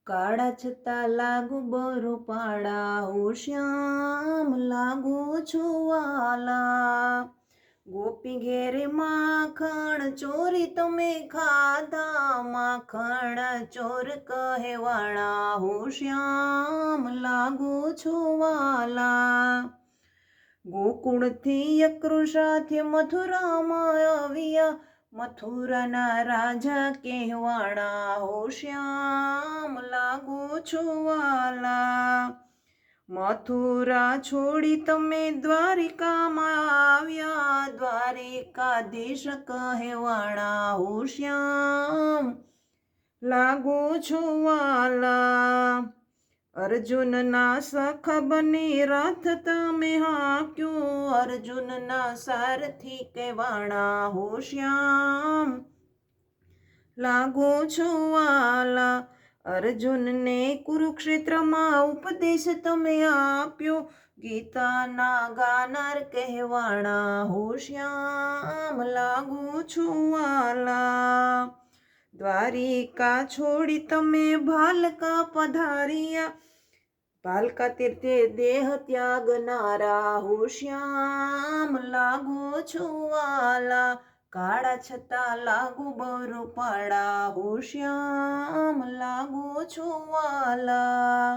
કાળા છતાં લાગુ બરુપાળા, હું શ્યામ લાગુ છું વાલા. ગોપી ઘેરે માખણ ચોરી તમે ખાધા, માખણ ચોર કહેવાળા, હું શ્યામ લાગુ છું વાલા. ગોકુળથી યકૃશાથી મથુરામાં આવ્યા, મથુરાના રાજા કહેવાળા, હું શ્યામ લાગુ છું વાલા. મથુરા છોડી તમે દ્વારિકામાં આવ્યા, દ્વારિકાધીશ કહેવાળા, હું શ્યામ લાગુ છું વાલા. અર્જુનના સખા બની રથ તમે હાંક્યો, અર્જુનના સારથી કહેવાળા, હું શ્યામ લાગુ છું વાલા. અર્જુનને કુરુક્ષેત્રમાં ઉપદેશ તમે આપ્યો, ગીતાના ગાનાર કહેવાળા, હું શ્યામ લાગુ છું વાલા. દ્વારિકા છોડી તમે ભાલકા પધાર્યા, ભાલકા તીર્થે દેહ ત્યાગનારા, હું શ્યામ લાગુ છું વાલા. કાળા છતાં લાગુ બરુપાળા, હું શ્યામ લાગુ છું વાલા.